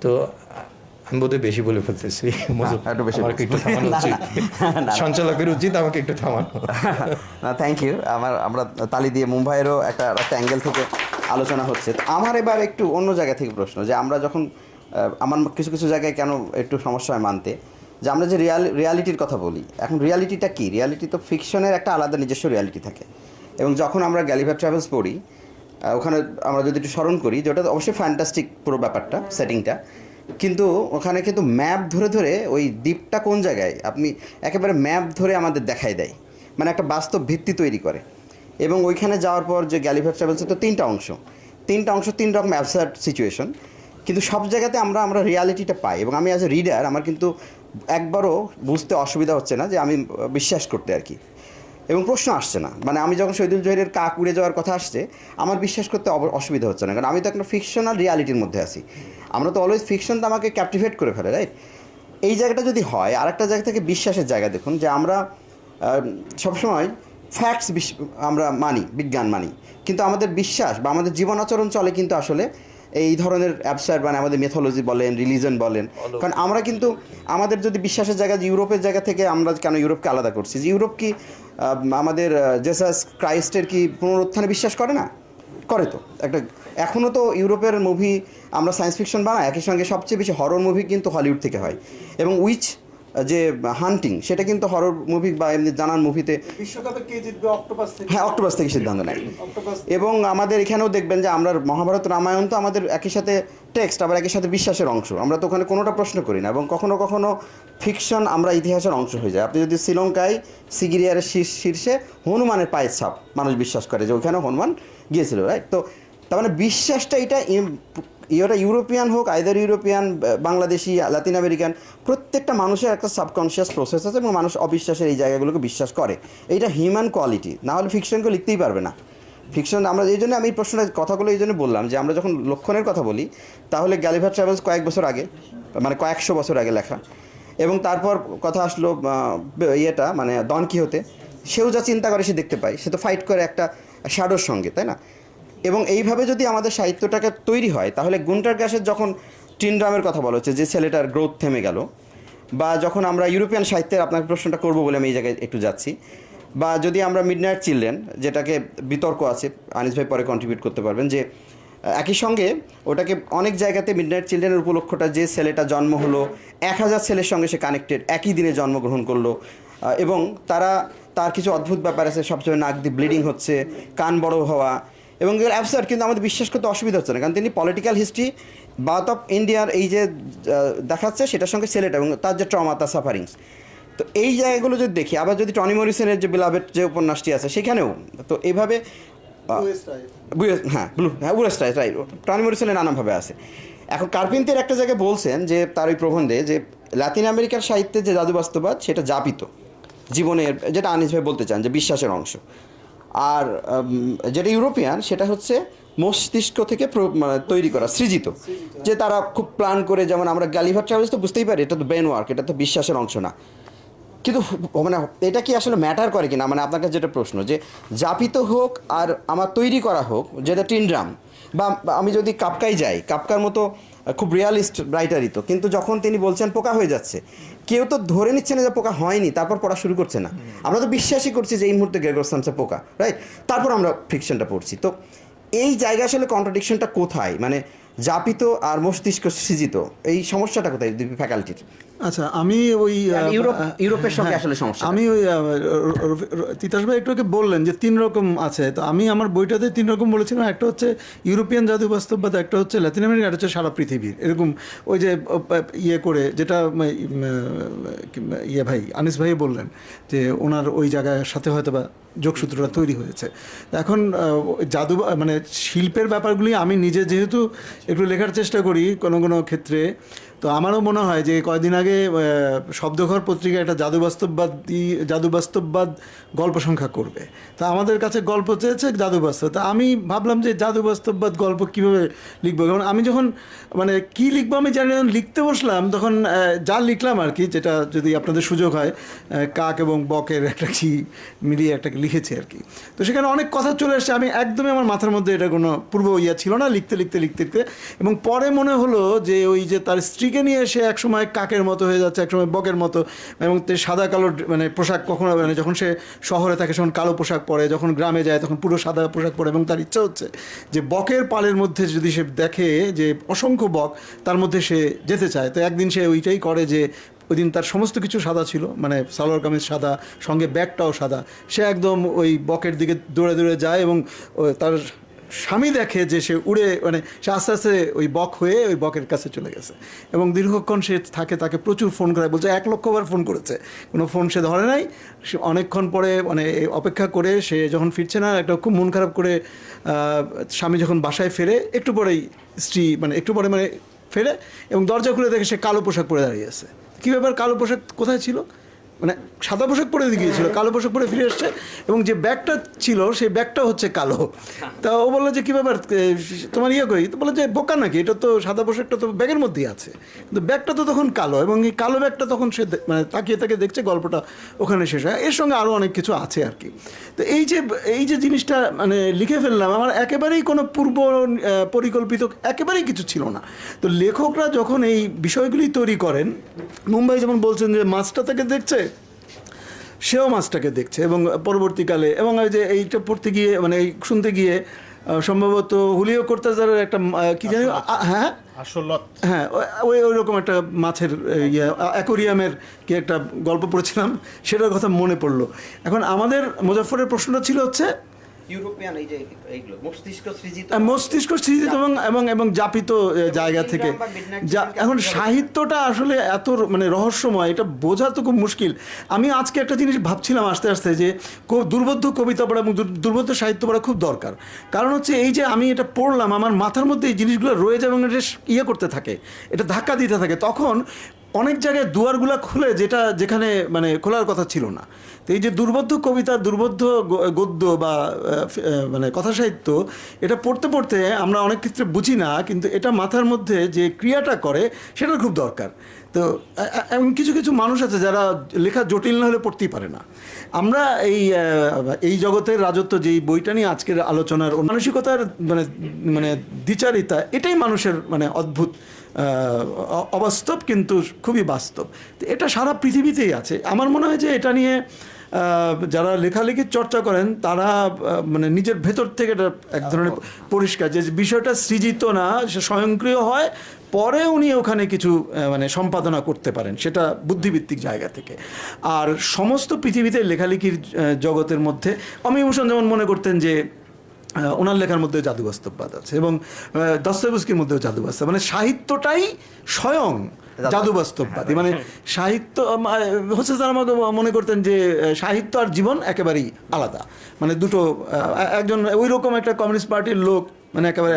তো আমি বোধহয় বেশি বলে ফেলতেছি, আমাকে একটু থামানো উচিত, সঞ্চালকের উচিত আমাকে একটু থামানো। না, থ্যাংক ইউ। আমরা তালি দিয়ে মুম্বাইয়েরও একটা অ্যাঙ্গেল থেকে আলোচনা হচ্ছে। তো আমার এবার একটু অন্য জায়গা থেকে প্রশ্ন, যে আমরা যখন আমার কিছু কিছু জায়গায় কেন একটু সমস্যা হয় মানতে, যে আমরা যে রিয়ালিটির কথা বলি, এখন রিয়ালিটিটা কি? রিয়ালিটি তো ফিকশনের একটা আলাদা নিজস্ব রিয়ালিটি থাকে। এবং যখন আমরা গ্যালিভার ট্রাভেলস পড়ি, ওখানে আমরা যদি একটু স্মরণ করি, যে ওটা অবশ্যই ফ্যান্টাস্টিক পুরো ব্যাপারটা, সেটিংটা, কিন্তু ওখানে কিন্তু ম্যাপ ধরে ধরে ওই দ্বীপটা কোন জায়গায় আপনি একেবারে ম্যাপ ধরে আমাদের দেখায় দেয়, মানে একটা বাস্তব ভিত্তি তৈরি করে। এবং ওইখানে যাওয়ার পর যে গ্যালিভার ট্রাভেলসের তো তিনটা অংশ, তিন রকম অ্যাবসার্ড সিচুয়েশন, কিন্তু সব জায়গাতে আমরা রিয়ালিটিটা পাই। এবং আমি অ্যাজ এ রিডার আমার কিন্তু একবারও বুঝতে অসুবিধা হচ্ছে না, যে আমি বিশ্বাস করতে আর কি, এবং প্রশ্ন আসছে না। মানে আমি যখন শহীদুল জহিরের কাক উড়ে যাওয়ার কথা আসছে, আমার বিশ্বাস করতে অসুবিধা হচ্ছে না, কারণ আমি তো একটা ফিকশনাল রিয়ালিটির মধ্যে আছি। আমরা তো অলওয়েজ ফিকশন তো আমাকে ক্যাপটিভেট করে ফেলে, রাইট? এই জায়গাটা যদি হয়, আর একটা জায়গা থেকে বিশ্বাসের জায়গা দেখুন, যে আমরা সবসময় ফ্যাক্টস আমরা মানি, বিজ্ঞান মানি, কিন্তু আমাদের বিশ্বাস বা আমাদের জীবন আচরণ চলে কিন্তু আসলে এই ধরনের অ্যাবসার্ড, মানে আমাদের মেথোলজি বলেন, রিলিজন বলেন। কারণ আমরা কিন্তু আমাদের যদি বিশ্বাসের জায়গা, ইউরোপের জায়গা থেকে আমরা কেন ইউরোপকে আলাদা করছি, যে ইউরোপ কি আমাদের জেসাস ক্রাইস্টের কি পুনরুত্থানে বিশ্বাস করে না? করে তো। একটা এখনও তো ইউরোপের মুভি আমরা সায়েন্স ফিকশন বানাই, একই সঙ্গে সবচেয়ে বেশি হরর মুভি কিন্তু হলিউড থেকে হয়। এবং উইচ যে হান্টিং, সেটা কিন্তু হরর মুভি বা এমনি জানান মুভিতে বিশ্বকাপে কে জিতবে অক্টোপাস থেকে, হ্যাঁ, অক্টোপাস থেকে সিদ্ধান্ত নেয়। এবং আমাদের এখানেও দেখবেন যে আমরা মহাভারত রামায়ণ তো আমাদের একই সাথে টেক্সট, আবার একই সাথে বিশ্বাসের অংশ। আমরা তো ওখানে কোনোটা প্রশ্ন করি না, এবং কখনো কখনো ফিকশন আমরা ইতিহাসের অংশ হয়ে যায়। আপনি যদি শ্রীলঙ্কায় সিগিরিয়ারের শীর্ষে হনুমানের পায়ের ছাপ মানুষ বিশ্বাস করে যে ওইখানে হনুমান গিয়েছিল, রাইট? তো তার মানে বিশ্বাসটা এটা ইউরোপিয়ান হোক, either European, Bangladeshi, Latin American, প্রত্যেকটা মানুষের একটা সাবকনশিয়াস প্রসেস আছে, এবং মানুষ অবিশ্বাসের এই জায়গাগুলোকে বিশ্বাস করে। এইটা হিউম্যান কোয়ালিটি, না হলে ফিকশনকে লিখতেই পারবে না। ফিকশন আমরা এই জন্য, আমি এই প্রশ্নটা কথাগুলো এই জন্য বললাম, যে আমরা যখন লক্ষণের কথা বলি, তাহলে গ্যালিভার ট্রাভেলস কয়েক বছর আগে, মানে কয়েকশো বছর আগে লেখা। এবং তারপর কথা আসলো ইয়েটা, মানে ডন কিহোতে, সেও যা চিন্তা করে সে দেখতে পায়, সে তো ফাইট করে একটা শ্যাডোর সঙ্গে, তাই না? এবং এইভাবে যদি আমাদের সাহিত্যটাকে তৈরি হয়, তাহলে গুন্টার গ্যাসের যখন টিনড্রামের কথা বলা হচ্ছে, যে ছেলেটার গ্রোথ থেমে গেল, বা যখন আমরা ইউরোপিয়ান সাহিত্যের, আপনাকে প্রশ্নটা করবো বলে আমি এই জায়গায় একটু যাচ্ছি, বা যদি আমরা মিডনাইট চিলড্রেন, যেটাকে বিতর্ক আছে, আনিস ভাই পরে কন্ট্রিবিউট করতে পারবেন, যে একই সঙ্গে ওটাকে অনেক জায়গাতে মিডনাইট চিলড্রেনের উপলক্ষটা, যে ছেলেটা জন্ম হলো 1000 ছেলের সঙ্গে সে কানেক্টেড, একই দিনে জন্মগ্রহণ করলো, এবং তার কিছু অদ্ভুত ব্যাপার আছে, সবসময় নাক দিয়ে ব্লিডিং হচ্ছে, কান বড় হওয়া, এবং এগুলো অ্যাবসার্ড, কিন্তু আমাদের বিশ্বাস করতে অসুবিধা হচ্ছে না, কারণ তিনি পলিটিক্যাল হিস্ট্রি বার্থ অফ ইন্ডিয়ার এই যে দেখাচ্ছে, সেটার সঙ্গে ছেলেটা এবং তার যে ট্রমা, তার সাফারিংস। তো এই জায়গাগুলো যদি দেখি, আবার যদি টনি মরিসনের যে বিলাভেড যে উপন্যাসটি আছে সেখানেও তো এইভাবে, হ্যাঁ উয়েস্ট রাইট, টনি মরিসনের নানাভাবে আছে। এখন কার্পেন্টার একটা জায়গায় বলছেন, যে তার ওই প্রবন্ধে, যে লাতিন আমেরিকার সাহিত্যে যে জাদু বাস্তববাদ, সেটা যাপিত জীবনের, যেটা আনিস ভাই বলতে চান যে বিশ্বাসের অংশ। আর যেটা ইউরোপিয়ান, সেটা হচ্ছে মস্তিষ্ক থেকে মানে তৈরি করা, সৃজিত, যে তারা খুব প্ল্যান করে, যেমন আমরা গ্যালিভার ট্রাভেলস তো বুঝতেই পারি এটা তো ব্রেন ওয়ার্ক, এটা তো বিশ্বাসের অংশ না। কিন্তু মানে এটা কি আসলে ম্যাটার করে কিনা, মানে আপনার কাছে যেটা প্রশ্ন, যে যাপিত হোক আর আমার তৈরি করা হোক, যেটা টিনড্রাম, বা আমি যদি কাপকাই যাই, কাপকার মতো খুব রিয়ালিস্ট রাইটারই তো, কিন্তু যখন তিনি বলছেন পোকা হয়ে যাচ্ছে, কেউ তো ধরে নিচ্ছে না যে পোকা হয়নি, তারপর পড়া শুরু করছে না। আমরা তো বিশ্বাসই করছি যে এই মুহূর্তে গ্রেগর সামসে পোকা, রাইট? তারপর আমরা ফিকশনটা পড়ছি। তো এই জায়গা আসলে কন্ট্রাডিকশনটা কোথায়, মানে যাপিত আর মস্তিষ্ক সৃজিত, এই সমস্যাটা কোথায় ফ্যাকাল্টির? আচ্ছা, আমি ওই ইউরোপের সঙ্গে আসলে সমস্যা, আমি ওই তিতাস ভাই একটু আগে বললেন যে 3 রকম আছে, তো আমি আমার বইটাতে 3 রকম বলেছিলাম। একটা হচ্ছে ইউরোপিয়ান জাদু বাস্তববাদ, একটা হচ্ছে লাতিন আমেরিকা, একটা হচ্ছে সারা পৃথিবীর। এরকম ওই যে ইয়ে করে, যেটা ভাই আনিস ভাই বললেন, যে ওনার ওই জায়গার সাথে হয়তো বা যোগসূত্রটা তৈরি হয়েছে। এখন জাদু মানে শিল্পের ব্যাপারগুলি আমি নিজে যেহেতু একটু লেখার চেষ্টা করি কোনো কোনো ক্ষেত্রে, তো আমারও মনে হয় যে কয়েকদিন আগে শব্দঘর পত্রিকা একটা জাদু বাস্তববাদ গল্প সংখ্যা করবে। তা আমাদের কাছে গল্প চেয়েছে জাদু বাস্তব, তা আমি ভাবলাম যে জাদু বাস্তববাদ গল্প কীভাবে লিখবো, কারণ আমি যখন মানে কী লিখবো আমি জানি, যখন লিখতে বসলাম তখন যা লিখলাম আর কি, যেটা যদি আপনাদের সুযোগ হয় কাক এবং বকের একটা কি মিলিয়ে একটা লিখেছি আর কি। তো সেখানে অনেক কথা চলে এসছে, আমি একদমই আমার মাথার মধ্যে এটা কোনো পূর্ব ইয়া ছিল না, লিখতে লিখতে লিখতে লিখতে এবং পরে মনে হলো যে ওই যে তার স্ত্রীকে নিয়ে সে একসময় কাকের মতো হয়ে যাচ্ছে, একসময় বকের মতো, এবং সাদা কালো মানে পোশাক কখনো মানে যখন সে শহরে থাকে তখন কালো পোশাক পরে, যখন গ্রামে যায় তখন পুরো সাদা পোশাক পরে, এবং তার ইচ্ছা হচ্ছে যে বকের পালের মধ্যে যদি সে দেখে যে অসংখ্য বক তার মধ্যে সে যেতে চায়। তো একদিন সে ওইটাই করে যে ওই দিন তার সমস্ত কিছু সাদা ছিল, মানে সালোয়ার কামিজ সাদা, সঙ্গে ব্যাগটাও সাদা, সে একদম ওই বকের দিকে দৌড়ে দৌড়ে যায় এবং তার স্বামী দেখে যে সে উড়ে মানে সে আস্তে আস্তে ওই বক হয়ে ওই বকের কাছে চলে গেছে এবং দীর্ঘক্ষণ সে থাকে, তাকে প্রচুর ফোন করে, বলছে 1 লক্ষ বার ফোন করেছে, কোনো ফোন সে ধরে নাই। সে অনেকক্ষণ পরে মানে অপেক্ষা করে সে যখন ফিরছে না, একটা খুব মন খারাপ করে স্বামী যখন বাসায় ফেরে একটু পরেই স্ত্রী মানে একটু পরে মানে ফেরে এবং দরজা খুলে দেখে সে কালো পোশাক পরে দাঁড়িয়ে আছে। কী ব্যাপার, কালো পোশাক কোথায় ছিল, মানে সাদা পোশাক পরে গিয়েছিল, কালো পোশাক পরে ফিরে এসছে এবং যে ব্যাগটা ছিল সেই ব্যাগটা হচ্ছে কালো। তা ও বললো যে কী ব্যাপার তোমার ইয়ে করি, তো বললো যে বোকা নাকি, এটা তো সাদা পোশাকটা তো ব্যাগের মধ্যেই আছে, কিন্তু ব্যাগটা তো তখন কালো, এবং এই কালো ব্যাগটা তখন সে মানে তাকিয়ে তাকে দেখছে, গল্পটা ওখানে শেষ হয়। এর সঙ্গে আরও অনেক কিছু আছে আর কি। তো এই যে জিনিসটা মানে লিখে ফেললাম, আমার একেবারেই কোনো পূর্ব পরিকল্পিত একেবারেই কিছু ছিল না। তো লেখকরা যখন এই বিষয়গুলি তৈরি করেন, মুম্বাই যেমন বলছেন যে মাছটা তাকে দেখছে, সেও মাছটাকে দেখছে, এবং পরবর্তীকালে এবং এই যে এইটা পড়তে গিয়ে মানে এই শুনতে গিয়ে সম্ভবত হুলিও কর্তাজারের একটা কি জানি, হ্যাঁ হ্যাঁ ওই রকম একটা মাছের ইয়ে অ্যাকোরিয়ামের কি একটা গল্প পড়েছিলাম, সেটার কথা মনে পড়লো। এখন আমাদের মুজাফফরের প্রশ্নটা ছিল হচ্ছে ইউরোপিয়ান এই যে এইগুলো মস্তিষ্ক সৃজিত এবং জাপিত জায়গা থেকে এখন সাহিত্যটা আসলে এত মানে রহস্যময়, এটা বোঝা তো খুব মুশকিল। আমি আজকে একটা জিনিস ভাবছিলাম আস্তে আস্তে যে দুর্বোধ্য কবিতা পড়া এবং দুর্বোধ্য সাহিত্য পড়া খুব দরকার। কারণ হচ্ছে এই যে আমি এটা পড়লাম, আমার মাথার মধ্যে এই জিনিসগুলো রয়ে যায় এবং এটা ইয়ে করতে থাকে, এটা ধাক্কা দিতে থাকে, তখন অনেক জায়গায় দুয়ারগুলো খুলে যেখানে মানে খোলার কথা ছিল না। তো এই যে দুর্বোধ্য কবিতা, দুর্বোধ্য গদ্য বা মানে কথা সাহিত্য, এটা পড়তে পড়তে আমরা অনেক ক্ষেত্রে বুঝি না, কিন্তু এটা মাথার মধ্যে যে ক্রিয়াটা করে সেটা খুব দরকার। তো এমন কিছু কিছু মানুষ আছে যারা লেখা জটিল না হলে পড়তেই পারে না। আমরা এই জগতের রাজত্ব, যেই বইটা নিয়ে আজকের আলোচনার মানসিকতার মানে দ্বিচারিতা, এটাই মানুষের মানে অদ্ভুত অবাস্তব কিন্তু খুবই বাস্তব। তো এটা সারা পৃথিবীতেই আছে। আমার মনে হয় যে এটা নিয়ে যারা লেখালেখির চর্চা করেন তারা মানে নিজের ভেতর থেকে এটা এক ধরনের পরিষ্কার যে বিষয়টা সৃজিত না, সে স্বয়ংক্রিয় হয়, পরে উনি ওখানে কিছু মানে সম্পাদনা করতে পারেন, সেটা বুদ্ধিভিত্তিক জায়গা থেকে। আর সমস্ত পৃথিবীতে লেখালেখির জগতের মধ্যে অমিয় হোসেন যেমন মনে করতেন যে ওনার লেখার মধ্যে জাদুবাস্তববাদ আছে, এবং দস্তয়েভস্কির মধ্যেও জাদুবাস্তব, মানে সাহিত্যটাই স্বয়ং জাদুবাস্তববাদী। মানে সাহিত্য হচ্ছে তারা আমাকে মনে করতেন যে সাহিত্য আর জীবন একেবারেই আলাদা, মানে দুটো। একজন ওই রকম একটা কমিউনিস্ট পার্টির লোক, মানে একেবারে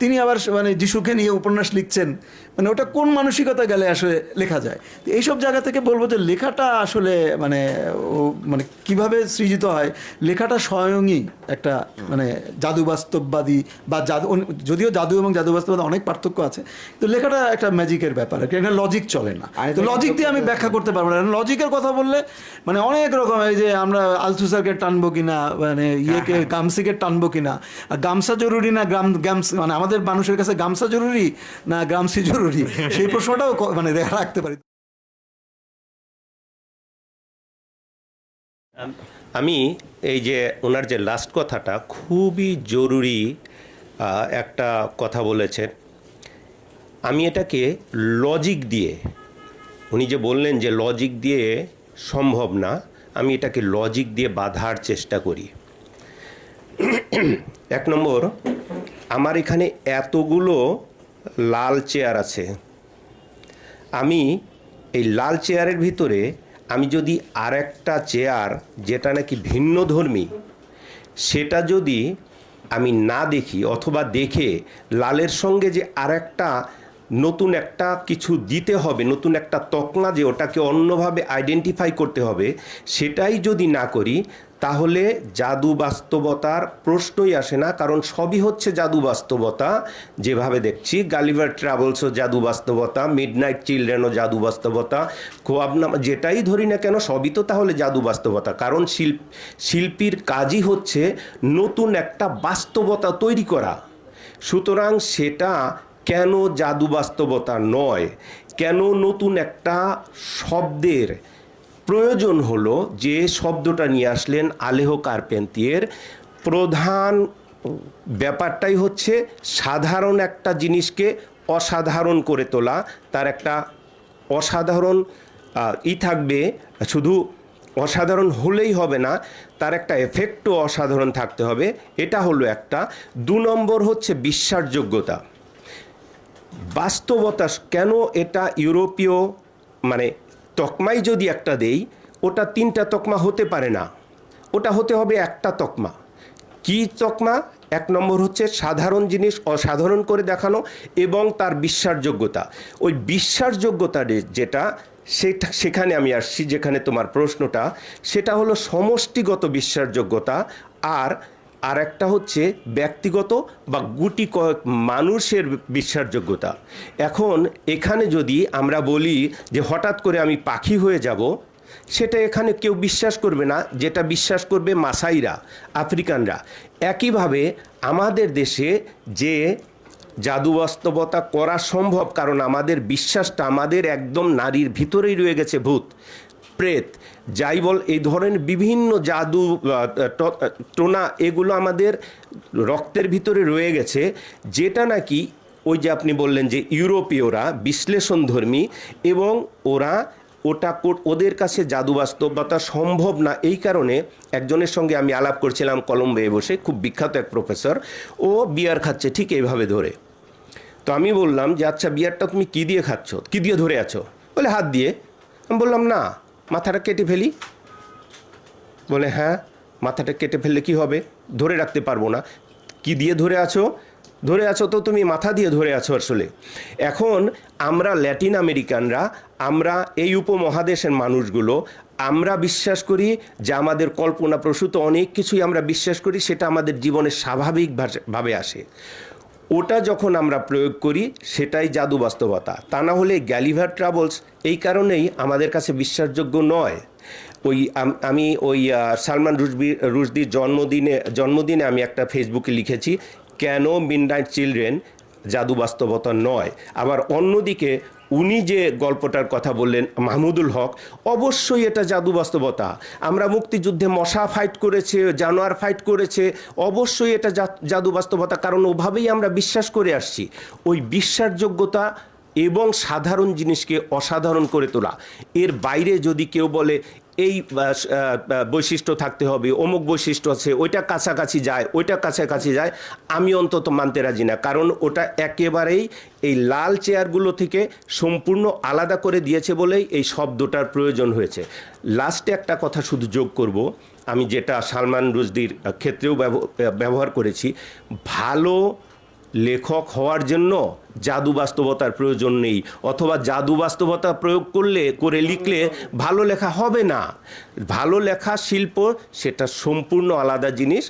তিনি আবার মানে যিশুকে নিয়ে উপন্যাস লিখছেন, মানে ওটা কোন মানসিকতা গেলে আসলে লেখা যায়। তো এইসব জায়গা থেকে বলবো যে লেখাটা আসলে মানে মানে কীভাবে সৃজিত হয়, লেখাটা স্বয়ংই একটা মানে জাদুবাস্তববাদী বা যদিও জাদু এবং জাদুবাস্তববাদ অনেক পার্থক্য আছে, তো লেখাটা একটা ম্যাজিকের ব্যাপার, এখানে লজিক চলে না। তো লজিক দিয়ে আমি ব্যাখ্যা করতে পারবো না। লজিকের কথা বললে মানে অনেক রকম, এই যে আমরা আলথুসারকে টানবো কিনা, মানে ইয়েকে গামসিকে টানবো কিনা, আর গামছা জরুরি না মানে আমাদের মানুষের কাছে গামছা জরুরি না গ্রামসি জরুরি, সেই প্রশ্নটাও মানে রাখতে পারি। আমি এই যে ওনার যে লাস্ট কথাটা খুবই জরুরি একটা কথা বলেছেন। আমি এটাকে লজিক দিয়ে, উনি যে বললেন যে লজিক দিয়ে সম্ভব না, আমি এটাকে লজিক দিয়ে বাঁধার চেষ্টা করি। 1 নম্বর, আমার এখানে এতগুলো লাল চেয়ার আছে, আমি এই লাল চেয়ারের ভিতরে আমি যদি আরেকটা চেয়ার যেটা নাকি ভিন্নধর্মী, সেটা যদি আমি না দেখি, অথবা দেখে লালের সঙ্গে যে আরেকটা নতুন একটা কিছু দিতে হবে, নতুন একটা তকমা যে ওটাকে অন্যভাবে আইডেন্টিফাই করতে হবে, সেটাই যদি না করি তাহলে জাদু বাস্তবতার প্রশ্নই আসে না। কারণ সবই হচ্ছে জাদু বাস্তবতা। যেভাবে দেখছি গালিভার ট্রাভেলসও জাদু বাস্তবতা, মিডনাইট চিলড্রেনও জাদু বাস্তবতা, খোয়াবনামা, যেটাই ধরি না কেন সবই তো তাহলে জাদু বাস্তবতা। কারণ শিল্পীর কাজই হচ্ছে নতুন একটা বাস্তবতা তৈরি করা। সুতরাং সেটা কেন জাদু বাস্তবতা নয়, কেন নতুন একটা শব্দের প্রয়োজন হলো, যে শব্দটা নিয়ে আসলেন আলেহো কার্পেন্তিয়ের। প্রধান ব্যাপারটাই হচ্ছে সাধারণ একটা জিনিসকে অসাধারণ করে তোলা। তার একটা অসাধারণ থাকবে, শুধু অসাধারণ হলেই হবে না, তার একটা এফেক্টও অসাধারণ থাকতে হবে। এটা হলো একটা। 2 নম্বর হচ্ছে বিশ্বাসযোগ্যতা, বাস্তবতা। কেন এটা ইউরোপীয় মানে তকমাই যদি একটা দেই, ওটা 3টা তকমা হতে পারে না, ওটা হতে হবে একটা তকমা। কি তকমা? 1 নম্বর হচ্ছে সাধারণ জিনিস অসাধারণ করে দেখানো এবং তার বিশ্বাসযোগ্যতা। ওই বিশ্বাসযোগ্যতা যেটা, সেখানে আমি আসছি, যেখানে তোমার প্রশ্নটা, সেটা হলো সমষ্টিগত বিশ্বাসযোগ্যতা। আর একটা হচ্ছে ব্যক্তিগত বা গুটি কয়েক মানুষের বিশ্বাসযোগ্যতা। এখন এখানে যদি আমরা বলি যে হঠাৎ করে আমি পাখি হয়ে যাব, সেটা এখানে কেউ বিশ্বাস করবে না, যেটা বিশ্বাস করবে মাসাইরা, আফ্রিকানরা। একইভাবে আমাদের দেশে যে জাদু বাস্তবতা করা সম্ভব, কারণ আমাদের বিশ্বাসটা আমাদের একদম নারীর ভিতরেই রয়ে গেছে। ভূত, প্রেত, যাই বল, এই ধরনের বিভিন্ন জাদু টোনা, এগুলো আমাদের রক্তের ভিতরে রয়ে গেছে, যেটা নাকি ওই যে আপনি বললেন যে ইউরোপীয়রা বিশ্লেষণধর্মী এবং ওদের কাছে জাদু বাস্তবতা সম্ভব না। এই কারণে একজনের সঙ্গে আমি আলাপ করছিলাম কলম্বোয় বসে, খুব বিখ্যাত এক প্রফেসর, ও বিয়ার খাচ্ছে ঠিক এইভাবে ধরে। তো আমি বললাম যে আচ্ছা বিয়ারটা তুমি কী দিয়ে খাচ্ছ, কী দিয়ে ধরে আছো? বলে হাত দিয়ে। আমি বললাম না, মাথাটা কেটে ফেলি। বলে হ্যাঁ, মাথাটা কেটে ফেললে কি হবে? ধরে রাখতে পারবো না। কি দিয়ে ধরে আছো? ধরে আছো তো তুমি মাথা দিয়ে ধরে আছো আসলে। এখন আমরা ল্যাটিন আমেরিকানরা, আমরা এই উপমহাদেশের মানুষগুলো, আমরা বিশ্বাস করি যে আমাদের কল্পনাপ্রসূত অনেক কিছুই আমরা বিশ্বাস করি, সেটা আমাদের জীবনে স্বাভাবিকভাবে আসে। ওটা যখন আমরা প্রয়োগ করি সেটাই জাদু বাস্তবতা। তা না হলে গালিভার ট্রাভেলস এই কারণেই আমাদের কাছে বিশ্বাসযোগ্য নয়। আমি সালমান রুশদির জন্মদিনে আমি একটা ফেসবুকে লিখেছি, কেন মিডনাইট চিলড্রেন জাদু বাস্তবতা নয়। আবার অন্যদিকে উনি যে গল্পটার কথা বললেন, মাহমুদুল হক, অবশ্যই এটা জাদু বাস্তবতা। আমরা মুক্তিযুদ্ধে মশা ফাইট করেছে, জানোয়ার ফাইট করেছে, অবশ্যই এটা জাদু বাস্তবতা, কারণ ওভাবেই আমরা বিশ্বাস করে আসছি। ওই বিশ্বাসযোগ্যতা এবং সাধারণ জিনিসকে অসাধারণ করে তোলা, এর বাইরে যদি কেউ বলে এই বৈশিষ্ট্য থাকতে হবে, অমুক বৈশিষ্ট্য আছে, ওইটা কাছাকাছি যায়, আমি অন্তত মানতে রাজি না। কারণ ওটা একেবারেই এই লাল চেয়ারগুলো থেকে সম্পূর্ণ আলাদা করে দিয়েছে বলেই এই শব্দটার প্রয়োজন হয়েছে। লাস্টে একটা কথা শুধু যোগ করব, আমি যেটা সালমান রুশদির ক্ষেত্রেও ব্যবহার করেছি, ভালো লেখক হওয়ার জন্য জাদু বাস্তবতার প্রয়োজন নেই, অথবা জাদু বাস্তবতা প্রয়োগ করে লিখলে ভালো লেখা হবে না। ভালো লেখা শিল্প সেটা সম্পূর্ণ আলাদা জিনিস।